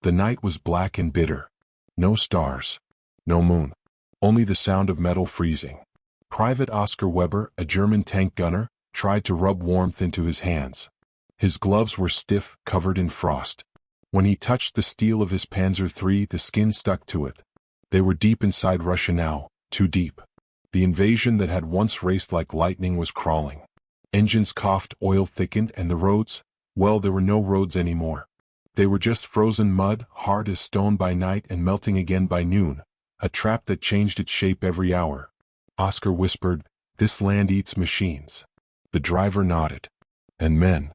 The night was black and bitter. No stars. No moon. Only the sound of metal freezing. Private Oscar Weber, a German tank gunner, tried to rub warmth into his hands. His gloves were stiff, covered in frost. When he touched the steel of his Panzer III, the skin stuck to it. They were deep inside Russia now, too deep. The invasion that had once raced like lightning was crawling. Engines coughed, oil thickened, and the roads, well, there were no roads anymore. They were just frozen mud, hard as stone by night and melting again by noon, a trap that changed its shape every hour. Oscar whispered, "This land eats machines." The driver nodded. And men.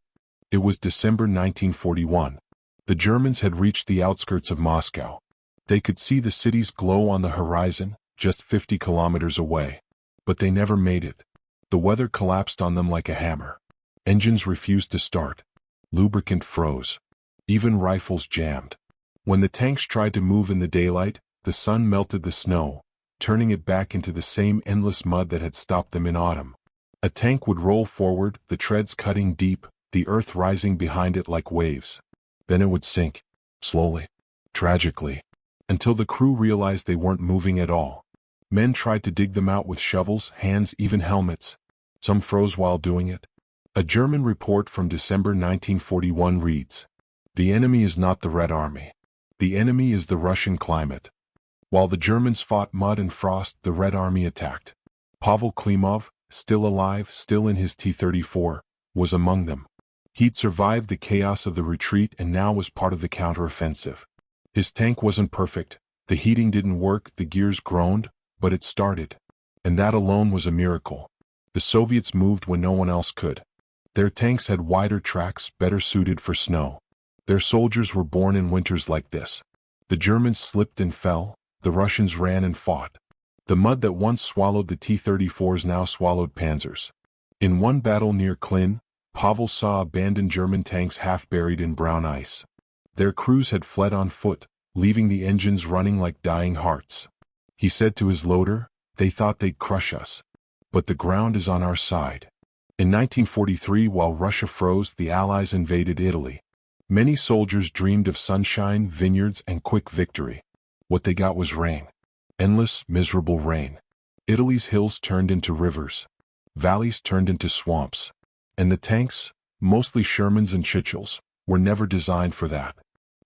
It was December 1941. The Germans had reached the outskirts of Moscow. They could see the city's glow on the horizon, just 50 kilometers away. But they never made it. The weather collapsed on them like a hammer. Engines refused to start. Lubricant froze. Even rifles jammed. When the tanks tried to move in the daylight, the sun melted the snow, turning it back into the same endless mud that had stopped them in autumn. A tank would roll forward, the treads cutting deep, the earth rising behind it like waves. Then it would sink, slowly, tragically, until the crew realized they weren't moving at all. Men tried to dig them out with shovels, hands, even helmets. Some froze while doing it. A German report from December 1941 reads, "The enemy is not the Red Army. The enemy is the Russian climate." While the Germans fought mud and frost, the Red Army attacked. Pavel Klimov, still alive, still in his T-34, was among them. He'd survived the chaos of the retreat and now was part of the counteroffensive. His tank wasn't perfect, the heating didn't work, the gears groaned, but it started. And that alone was a miracle. The Soviets moved when no one else could. Their tanks had wider tracks, better suited for snow. Their soldiers were born in winters like this. The Germans slipped and fell, the Russians ran and fought. The mud that once swallowed the T-34s now swallowed Panzers. In one battle near Klin, Pavel saw abandoned German tanks half buried in brown ice. Their crews had fled on foot, leaving the engines running like dying hearts. He said to his loader, "They thought they'd crush us. But the ground is on our side." In 1943, while Russia froze, the Allies invaded Italy. Many soldiers dreamed of sunshine, vineyards, and quick victory. What they got was rain. Endless, miserable rain. Italy's hills turned into rivers. Valleys turned into swamps. And the tanks, mostly Shermans and Chichels, were never designed for that.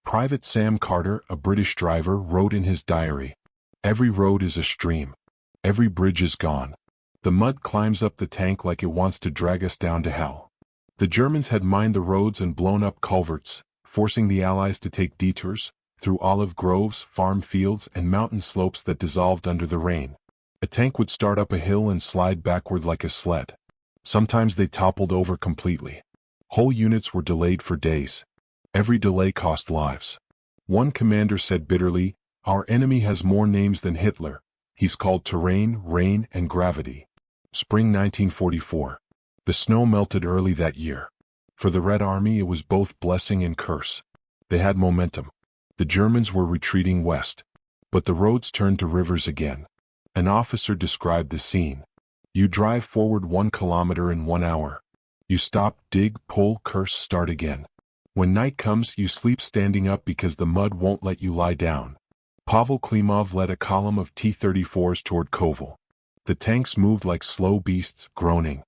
Private Sam Carter, a British driver, wrote in his diary, "Every road is a stream. Every bridge is gone. The mud climbs up the tank like it wants to drag us down to hell." The Germans had mined the roads and blown up culverts, forcing the Allies to take detours, through olive groves, farm fields, and mountain slopes that dissolved under the rain. A tank would start up a hill and slide backward like a sled. Sometimes they toppled over completely. Whole units were delayed for days. Every delay cost lives. One commander said bitterly, "Our enemy has more names than Hitler. He's called terrain, rain, and gravity." Spring 1944. The snow melted early that year. For the Red Army it was both blessing and curse. They had momentum. The Germans were retreating west. But the roads turned to rivers again. An officer described the scene. You drive forward 1 kilometer in 1 hour. You stop, dig, pull, curse, start again. When night comes, you sleep standing up because the mud won't let you lie down. Pavel Klimov led a column of T-34s toward Kovel. The tanks moved like slow beasts, groaning.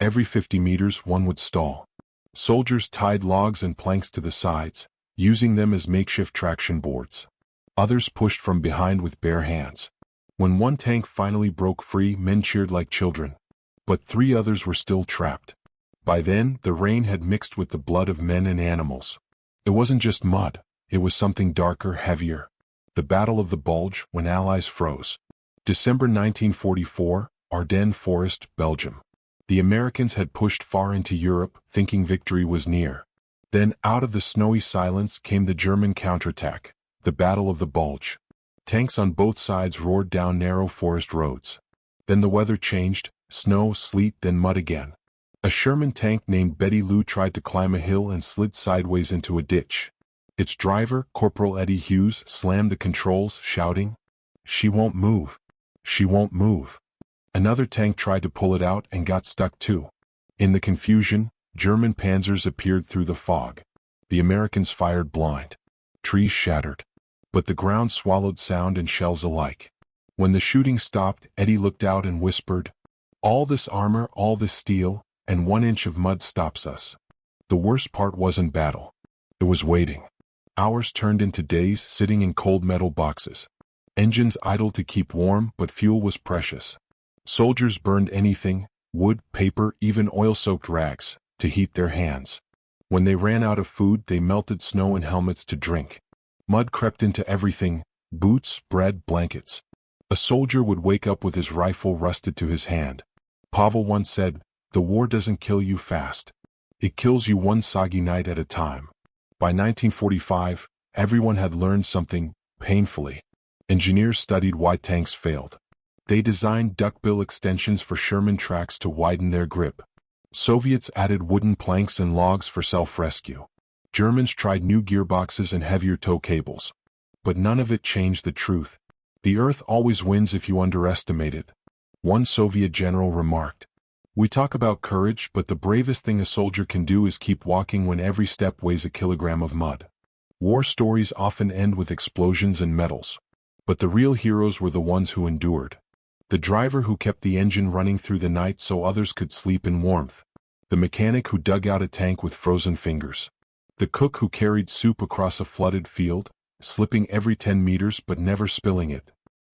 Every 50 meters one would stall. Soldiers tied logs and planks to the sides, using them as makeshift traction boards. Others pushed from behind with bare hands. When one tank finally broke free, men cheered like children. But 3 others were still trapped. By then, the rain had mixed with the blood of men and animals. It wasn't just mud, it was something darker, heavier. The Battle of the Bulge, when Allies froze. December 1944, Ardennes Forest, Belgium. The Americans had pushed far into Europe, thinking victory was near. Then, out of the snowy silence, came the German counterattack, the Battle of the Bulge. Tanks on both sides roared down narrow forest roads. Then the weather changed, snow, sleet, then mud again. A Sherman tank named Betty Lou tried to climb a hill and slid sideways into a ditch. Its driver, Corporal Eddie Hughes, slammed the controls, shouting, "She won't move. She won't move." Another tank tried to pull it out and got stuck too. In the confusion, German panzers appeared through the fog. The Americans fired blind. trees shattered. But the ground swallowed sound and shells alike. When the shooting stopped, Eddie looked out and whispered, "All this armor, all this steel, and 1 inch of mud stops us." The worst part wasn't battle. It was waiting. Hours turned into days sitting in cold metal boxes. Engines idle to keep warm, but fuel was precious. Soldiers burned anything, wood, paper, even oil-soaked rags, to heat their hands. When they ran out of food, they melted snow in helmets to drink. Mud crept into everything: boots, bread, blankets. A soldier would wake up with his rifle rusted to his hand. Pavel once said, "The war doesn't kill you fast. It kills you one soggy night at a time." By 1945, everyone had learned something, painfully. Engineers studied why tanks failed. They designed duckbill extensions for Sherman tracks to widen their grip. Soviets added wooden planks and logs for self-rescue. Germans tried new gearboxes and heavier tow cables. But none of it changed the truth. The earth always wins if you underestimate it. One Soviet general remarked, "We talk about courage, but the bravest thing a soldier can do is keep walking when every step weighs a kilogram of mud." War stories often end with explosions and medals. But the real heroes were the ones who endured. The driver who kept the engine running through the night so others could sleep in warmth. The mechanic who dug out a tank with frozen fingers. The cook who carried soup across a flooded field, slipping every 10 meters but never spilling it.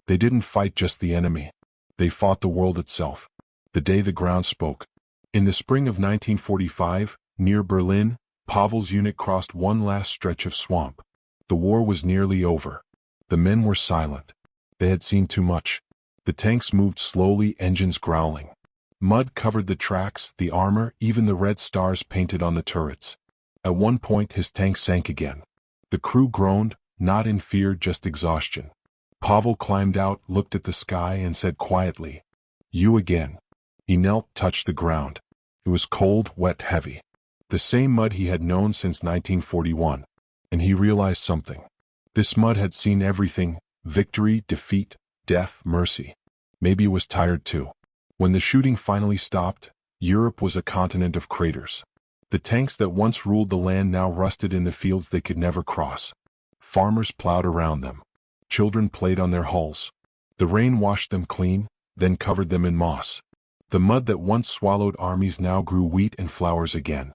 They didn't fight just the enemy. They fought the world itself. The day the ground spoke. In the spring of 1945, near Berlin, Pavel's unit crossed one last stretch of swamp. The war was nearly over. The men were silent. They had seen too much. The tanks moved slowly, engines growling. Mud covered the tracks, the armor, even the red stars painted on the turrets. At one point his tank sank again. The crew groaned, not in fear, just exhaustion. Pavel climbed out, looked at the sky, and said quietly, "You again." He knelt, touched the ground. It was cold, wet, heavy. The same mud he had known since 1941. And he realized something. This mud had seen everything: victory, defeat, death, mercy. Maybe it was tired too. When the shooting finally stopped, Europe was a continent of craters. The tanks that once ruled the land now rusted in the fields they could never cross. Farmers plowed around them. Children played on their hulls. The rain washed them clean, then covered them in moss. The mud that once swallowed armies now grew wheat and flowers again.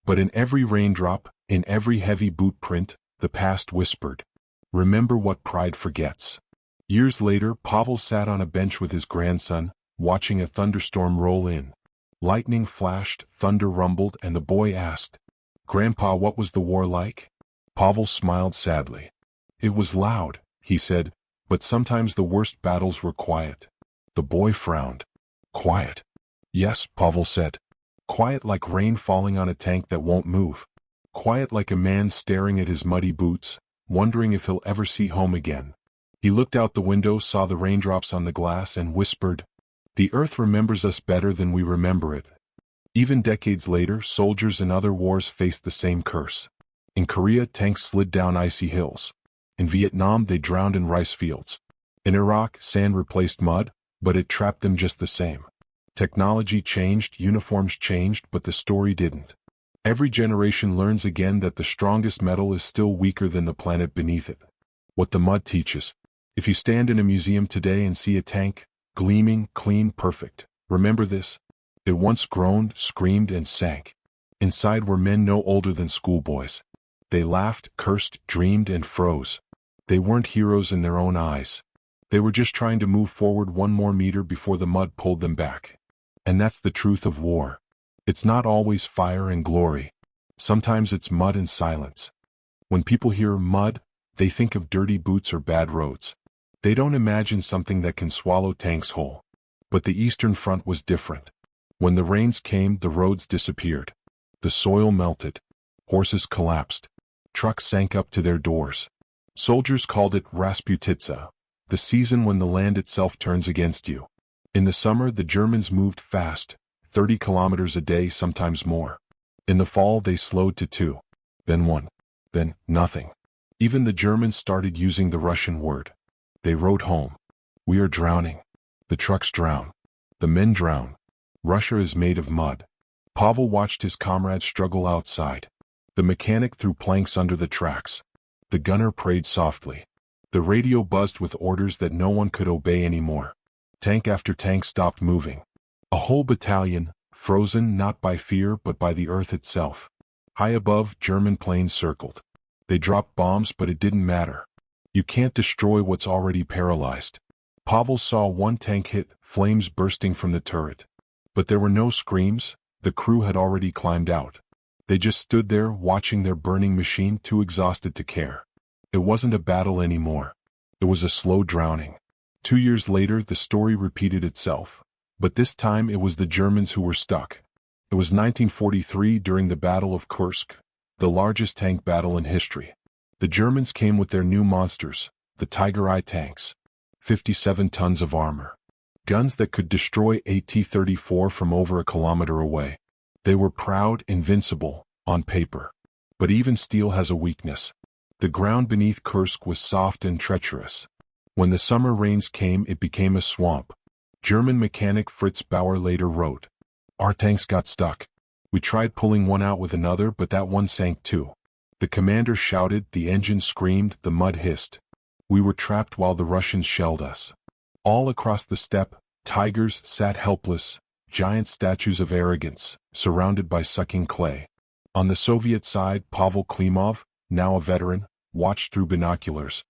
But in every raindrop, in every heavy boot print, the past whispered, "Remember what pride forgets." Years later, Pavel sat on a bench with his grandson, watching a thunderstorm roll in. Lightning flashed, thunder rumbled, and the boy asked, "Grandpa, what was the war like?" Pavel smiled sadly. "It was loud," he said, "but sometimes the worst battles were quiet." The boy frowned. "Quiet?" "Yes," Pavel said. "Quiet like rain falling on a tank that won't move. Quiet like a man staring at his muddy boots, wondering if he'll ever see home again." He looked out the window, saw the raindrops on the glass, and whispered, "The earth remembers us better than we remember it." Even decades later, soldiers in other wars faced the same curse. In Korea, tanks slid down icy hills. In Vietnam, they drowned in rice fields. In Iraq, sand replaced mud, but it trapped them just the same. Technology changed, uniforms changed, but the story didn't. Every generation learns again that the strongest metal is still weaker than the planet beneath it. What the mud teaches. If you stand in a museum today and see a tank, gleaming, clean, perfect, remember this: it once groaned, screamed, and sank. Inside were men no older than schoolboys. They laughed, cursed, dreamed, and froze. They weren't heroes in their own eyes. They were just trying to move forward one more meter before the mud pulled them back. And that's the truth of war. It's not always fire and glory. Sometimes it's mud and silence. When people hear mud, they think of dirty boots or bad roads. They don't imagine something that can swallow tanks whole. But the Eastern Front was different. When the rains came, the roads disappeared. The soil melted. Horses collapsed. Trucks sank up to their doors. Soldiers called it Rasputitsa, the season when the land itself turns against you. In the summer, the Germans moved fast, 30 kilometers a day, sometimes more. In the fall, they slowed to 2. Then 1. Then nothing. Even the Germans started using the Russian word. They wrote home. "We are drowning. The trucks drown. The men drown. Russia is made of mud." Pavel watched his comrades struggle outside. The mechanic threw planks under the tracks. The gunner prayed softly. The radio buzzed with orders that no one could obey anymore. Tank after tank stopped moving. A whole battalion, frozen not by fear but by the earth itself. High above, German planes circled. They dropped bombs, but it didn't matter. You can't destroy what's already paralyzed. Pavel saw one tank hit, flames bursting from the turret. But there were no screams, the crew had already climbed out. They just stood there watching their burning machine, too exhausted to care. It wasn't a battle anymore. It was a slow drowning. 2 years later, the story repeated itself. But this time it was the Germans who were stuck. It was 1943 during the Battle of Kursk, the largest tank battle in history. The Germans came with their new monsters, the Tiger I tanks. 57 tons of armor. Guns that could destroy a T-34 from over a kilometer away. They were proud, invincible, on paper. But even steel has a weakness. The ground beneath Kursk was soft and treacherous. When the summer rains came, it became a swamp. German mechanic Fritz Bauer later wrote, "Our tanks got stuck. We tried pulling one out with another, but that one sank too. The commander shouted, the engine screamed, the mud hissed. We were trapped while the Russians shelled us." All across the steppe, tigers sat helpless, giant statues of arrogance, surrounded by sucking clay. On the Soviet side, Pavel Klimov, now a veteran, watched through binoculars.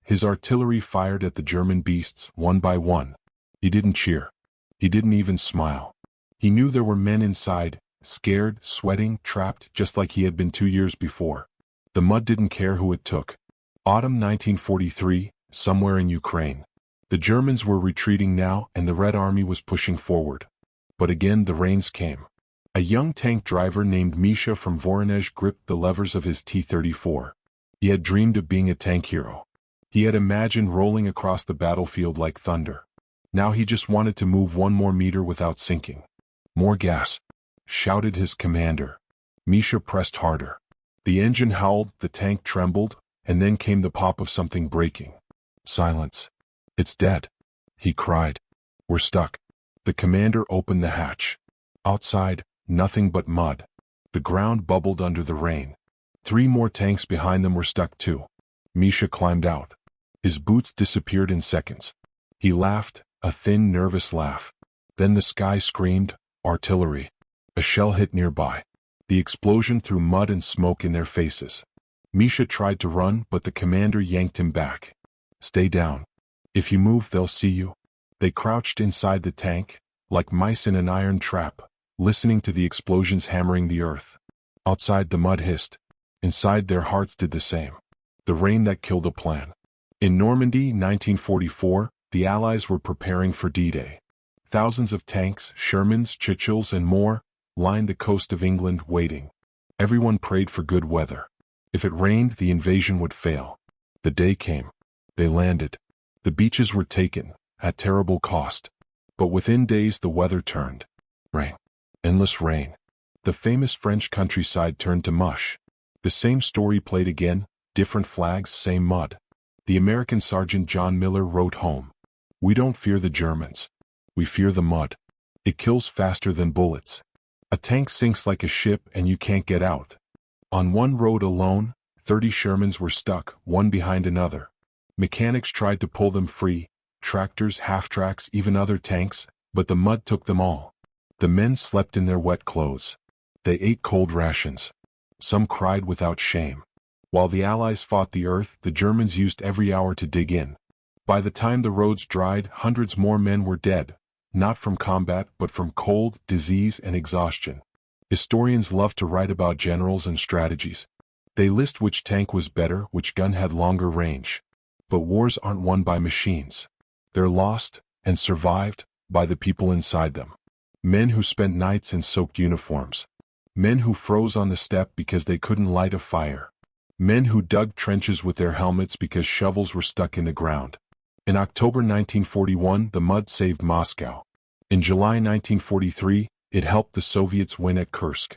His artillery fired at the German beasts, one by one. He didn't cheer. He didn't even smile. He knew there were men inside, scared, sweating, trapped, just like he had been 2 years before. The mud didn't care who it took. Autumn 1943, somewhere in Ukraine. The Germans were retreating now, and the Red Army was pushing forward. But again the rains came. A young tank driver named Misha from Voronezh gripped the levers of his T-34. He had dreamed of being a tank hero. He had imagined rolling across the battlefield like thunder. Now he just wanted to move 1 more meter without sinking. "More gas," shouted his commander. Misha pressed harder. The engine howled, the tank trembled, and then came the pop of something breaking. Silence. "It's dead," he cried. "We're stuck." The commander opened the hatch. Outside, nothing but mud. The ground bubbled under the rain. 3 more tanks behind them were stuck too. Misha climbed out. His boots disappeared in seconds. He laughed, a thin, nervous laugh. Then the sky screamed, "Artillery!" A shell hit nearby. The explosion threw mud and smoke in their faces. Misha tried to run, but the commander yanked him back. "Stay down. If you move, they'll see you." They crouched inside the tank, like mice in an iron trap, listening to the explosions hammering the earth. Outside the mud hissed. Inside their hearts did the same. The rain that killed a plan. In Normandy, 1944, the Allies were preparing for D-Day. Thousands of tanks, Shermans, Churchills, and more, lined the coast of England waiting. Everyone prayed for good weather. If it rained, the invasion would fail. The day came. They landed. The beaches were taken, at terrible cost. But within days the weather turned. Rain. Endless rain. The famous French countryside turned to mush. The same story played again, different flags, same mud. The American Sergeant John Miller wrote home, "We don't fear the Germans. We fear the mud. It kills faster than bullets. A tank sinks like a ship and you can't get out." On one road alone, 30 Shermans were stuck, one behind another. Mechanics tried to pull them free, tractors, half-tracks, even other tanks, but the mud took them all. The men slept in their wet clothes. They ate cold rations. Some cried without shame. While the Allies fought the earth, the Germans used every hour to dig in. By the time the roads dried, hundreds more men were dead, not from combat but from cold, disease, and exhaustion. Historians love to write about generals and strategies. They list which tank was better, which gun had longer range. But wars aren't won by machines. They're lost, and survived, by the people inside them. Men who spent nights in soaked uniforms. Men who froze on the steppe because they couldn't light a fire. Men who dug trenches with their helmets because shovels were stuck in the ground. In October 1941, the mud saved Moscow. In July 1943, it helped the Soviets win at Kursk.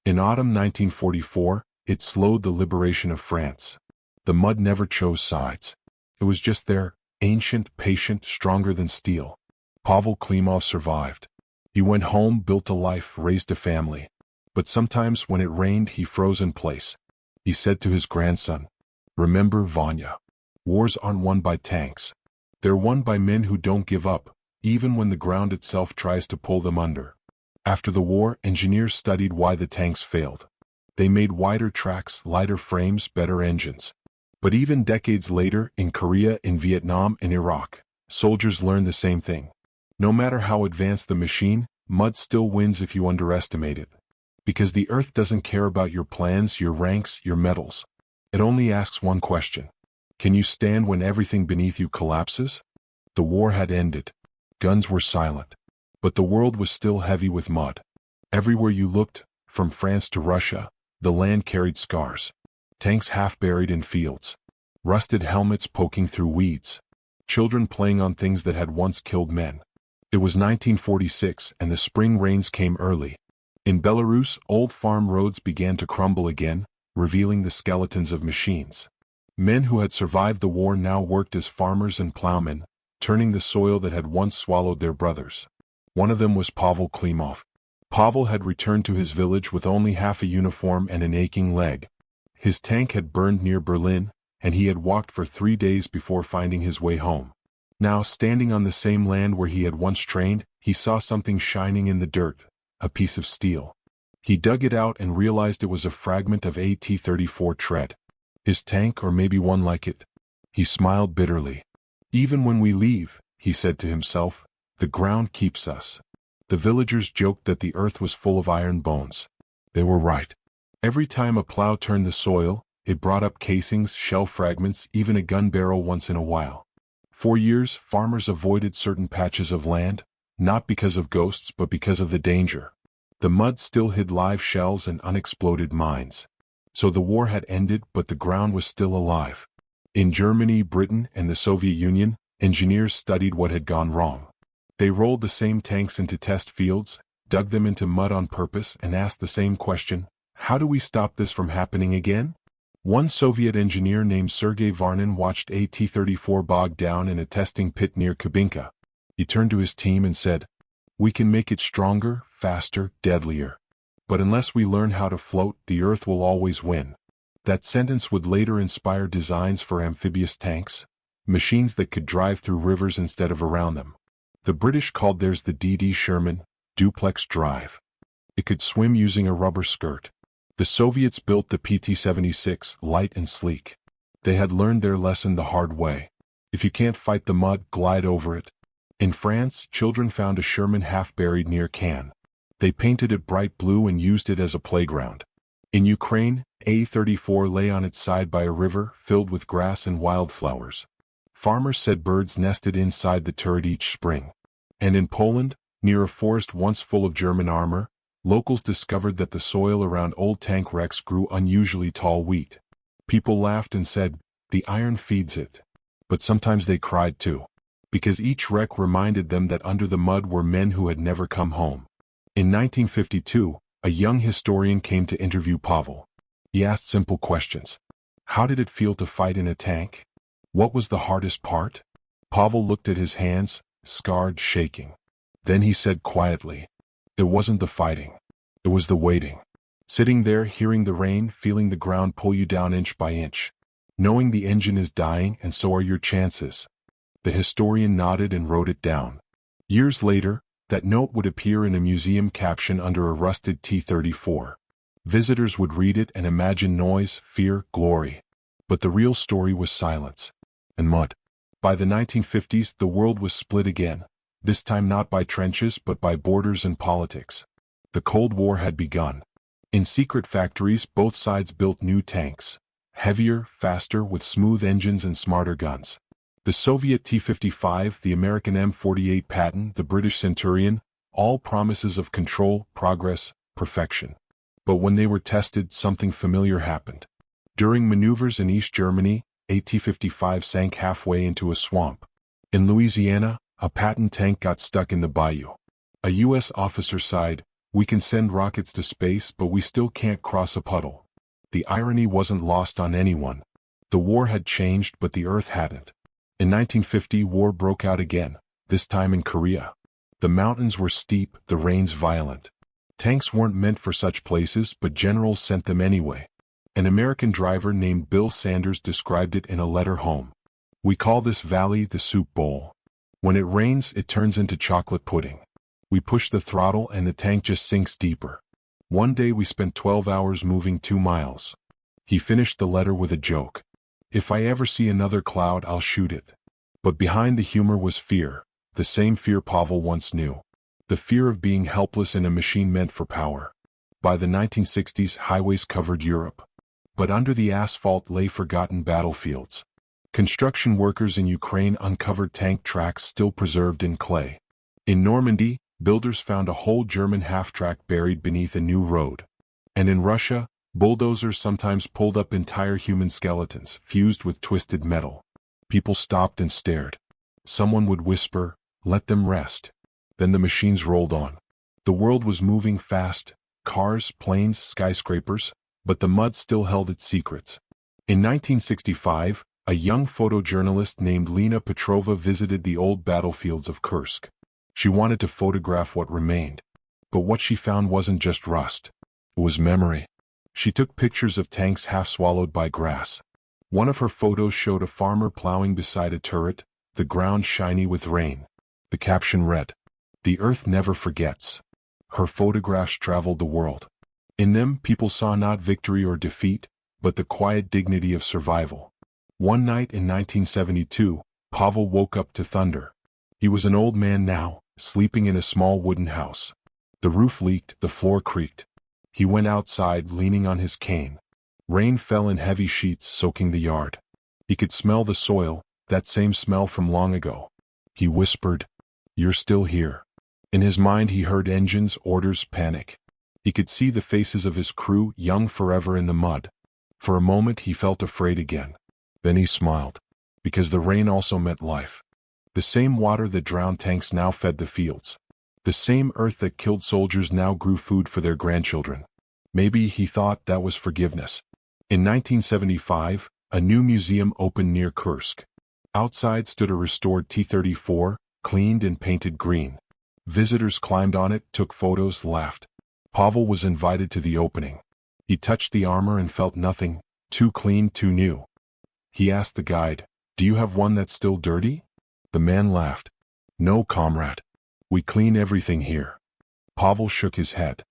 In autumn 1944, it slowed the liberation of France. The mud never chose sides. It was just there, ancient, patient, stronger than steel. Pavel Klimov survived. He went home, built a life, raised a family. But sometimes when it rained, he froze in place. He said to his grandson, Remember Vanya. Wars aren't won by tanks. They're won by men who don't give up, even when the ground itself tries to pull them under. After the war, engineers studied why the tanks failed. They made wider tracks, lighter frames, better engines. But even decades later, in Korea, in Vietnam, and Iraq, soldiers learned the same thing. No matter how advanced the machine, mud still wins if you underestimate it. Because the earth doesn't care about your plans, your ranks, your medals. It only asks one question. Can you stand when everything beneath you collapses? The war had ended. Guns were silent. But the world was still heavy with mud. Everywhere you looked, from France to Russia, the land carried scars. Tanks half buried in fields. Rusted helmets poking through weeds. Children playing on things that had once killed men. It was 1946 and the spring rains came early. In Belarus, old farm roads began to crumble again, revealing the skeletons of machines. Men who had survived the war now worked as farmers and plowmen, turning the soil that had once swallowed their brothers. One of them was Pavel Klimov. Pavel had returned to his village with only half a uniform and an aching leg. His tank had burned near Berlin, and he had walked for 3 days before finding his way home. Now, standing on the same land where he had once trained, he saw something shining in the dirt, a piece of steel. He dug it out and realized it was a fragment of a T-34 tread. His tank, or maybe one like it. He smiled bitterly. Even when we leave, he said to himself, the ground keeps us. The villagers joked that the earth was full of iron bones. They were right. Every time a plow turned the soil, it brought up casings, shell fragments, even a gun barrel once in a while. For years, farmers avoided certain patches of land, not because of ghosts but because of the danger. The mud still hid live shells and unexploded mines. So the war had ended, but the ground was still alive. In Germany, Britain, and the Soviet Union, engineers studied what had gone wrong. They rolled the same tanks into test fields, dug them into mud on purpose, and asked the same question, how do we stop this from happening again? One Soviet engineer named Sergei Varnin watched a T-34 bog down in a testing pit near Kubinka. He turned to his team and said, we can make it stronger, faster, deadlier. But unless we learn how to float, the earth will always win. That sentence would later inspire designs for amphibious tanks, machines that could drive through rivers instead of around them. The British called theirs the DD Sherman, duplex drive. It could swim using a rubber skirt. The Soviets built the PT-76, light and sleek. They had learned their lesson the hard way. If you can't fight the mud, glide over it. In France, children found a Sherman half buried near Cannes. They painted it bright blue and used it as a playground. In Ukraine, A-34 lay on its side by a river filled with grass and wildflowers. Farmers said birds nested inside the turret each spring. And in Poland, near a forest once full of German armor, locals discovered that the soil around old tank wrecks grew unusually tall wheat. People laughed and said, the iron feeds it. But sometimes they cried too. Because each wreck reminded them that under the mud were men who had never come home. In 1952, a young historian came to interview Pavel. He asked simple questions. How did it feel to fight in a tank? What was the hardest part? Pavel looked at his hands, scarred, shaking. Then he said quietly, it wasn't the fighting. It was the waiting. Sitting there, hearing the rain, feeling the ground pull you down inch by inch. Knowing the engine is dying and so are your chances. The historian nodded and wrote it down. Years later, that note would appear in a museum caption under a rusted T-34. Visitors would read it and imagine noise, fear, glory. But the real story was silence and mud. By the 1950s, the world was split again, this time not by trenches but by borders and politics. The Cold War had begun. In secret factories, both sides built new tanks, heavier, faster, with smooth engines and smarter guns. The Soviet T-55, the American M48 Patton, the British Centurion, all promises of control, progress, perfection. But when they were tested, something familiar happened. During maneuvers in East Germany, a T-55 sank halfway into a swamp. In Louisiana, a Patton tank got stuck in the bayou. A U.S. officer sighed, we can send rockets to space but we still can't cross a puddle. The irony wasn't lost on anyone. The war had changed but the earth hadn't. In 1950, war broke out again, this time in Korea. The mountains were steep, the rains violent. Tanks weren't meant for such places, but generals sent them anyway. An American driver named Bill Sanders described it in a letter home. "We call this valley the soup bowl. When it rains, it turns into chocolate pudding. We push the throttle and the tank just sinks deeper. One day we spent 12 hours moving 2 miles. He finished the letter with a joke. "If I ever see another cloud, I'll shoot it." But behind the humor was fear, the same fear Pavel once knew. The fear of being helpless in a machine meant for power. By the 1960s, highways covered Europe. But under the asphalt lay forgotten battlefields. Construction workers in Ukraine uncovered tank tracks still preserved in clay. In Normandy, builders found a whole German half-track buried beneath a new road. And in Russia, bulldozers sometimes pulled up entire human skeletons, fused with twisted metal. People stopped and stared. Someone would whisper, "Let them rest." Then the machines rolled on. The world was moving fast, cars, planes, skyscrapers, but the mud still held its secrets. In 1965, a young photojournalist named Lena Petrova visited the old battlefields of Kursk. She wanted to photograph what remained. But what she found wasn't just rust. It was memory. She took pictures of tanks half swallowed by grass. One of her photos showed a farmer plowing beside a turret, the ground shiny with rain. The caption read, "The earth never forgets." Her photographs traveled the world. In them, people saw not victory or defeat, but the quiet dignity of survival. One night in 1972, Pavel woke up to thunder. He was an old man now, sleeping in a small wooden house. The roof leaked, the floor creaked. He went outside, leaning on his cane. Rain fell in heavy sheets, soaking the yard. He could smell the soil, that same smell from long ago. He whispered, "You're still here." In his mind he heard engines, orders, panic. He could see the faces of his crew, young forever in the mud. For a moment he felt afraid again. Then he smiled, because the rain also meant life. The same water that drowned tanks now fed the fields. The same earth that killed soldiers now grew food for their grandchildren. Maybe, he thought, that was forgiveness. In 1975, a new museum opened near Kursk. Outside stood a restored T-34, cleaned and painted green. Visitors climbed on it, took photos, laughed. Pavel was invited to the opening. He touched the armor and felt nothing, too clean, too new. He asked the guide, "Do you have one that's still dirty?" The man laughed. "No, comrade. We clean everything here." Pavel shook his head.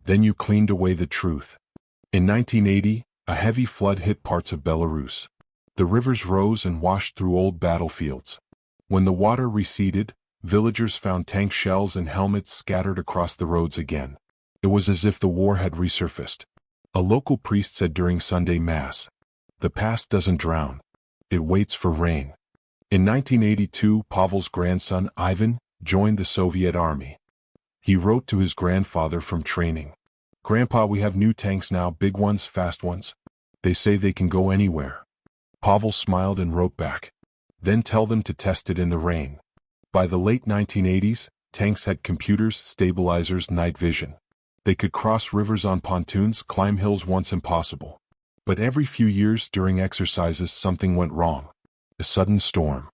"Then you cleaned away the truth." In 1980, a heavy flood hit parts of Belarus. The rivers rose and washed through old battlefields. When the water receded, villagers found tank shells and helmets scattered across the roads again. It was as if the war had resurfaced. A local priest said during Sunday Mass, "The past doesn't drown. It waits for rain." In 1982, Pavel's grandson, Ivan, joined the Soviet Army. He wrote to his grandfather from training, "Grandpa, we have new tanks now, big ones, fast ones. They say they can go anywhere." Pavel smiled and wrote back, "Then tell them to test it in the rain." By the late 1980s, tanks had computers, stabilizers, night vision. They could cross rivers on pontoons, climb hills once impossible. But every few years during exercises something went wrong. A sudden storm.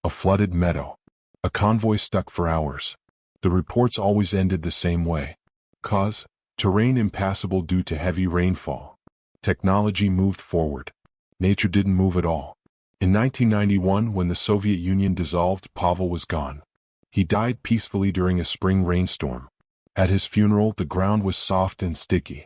A flooded meadow. A convoy stuck for hours. The reports always ended the same way. Cause: terrain impassable due to heavy rainfall. Technology moved forward. Nature didn't move at all. In 1991, when the Soviet Union dissolved, Pavel was gone. He died peacefully during a spring rainstorm. At his funeral, the ground was soft and sticky.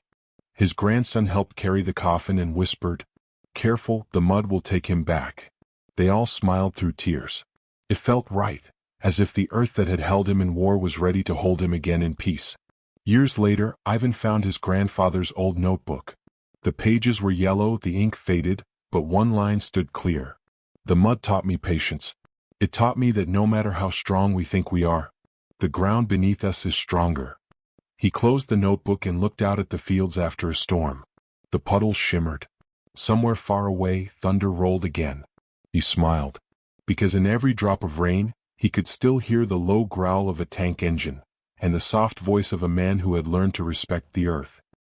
His grandson helped carry the coffin and whispered, "Careful, the mud will take him back." They all smiled through tears. It felt right, as if the earth that had held him in war was ready to hold him again in peace. Years later, Ivan found his grandfather's old notebook. The pages were yellow, the ink faded, but one line stood clear. "The mud taught me patience. It taught me that no matter how strong we think we are, the ground beneath us is stronger." He closed the notebook and looked out at the fields after a storm. The puddles shimmered. Somewhere far away, thunder rolled again. He smiled, because in every drop of rain, he could still hear the low growl of a tank engine, and the soft voice of a man who had learned to respect the earth.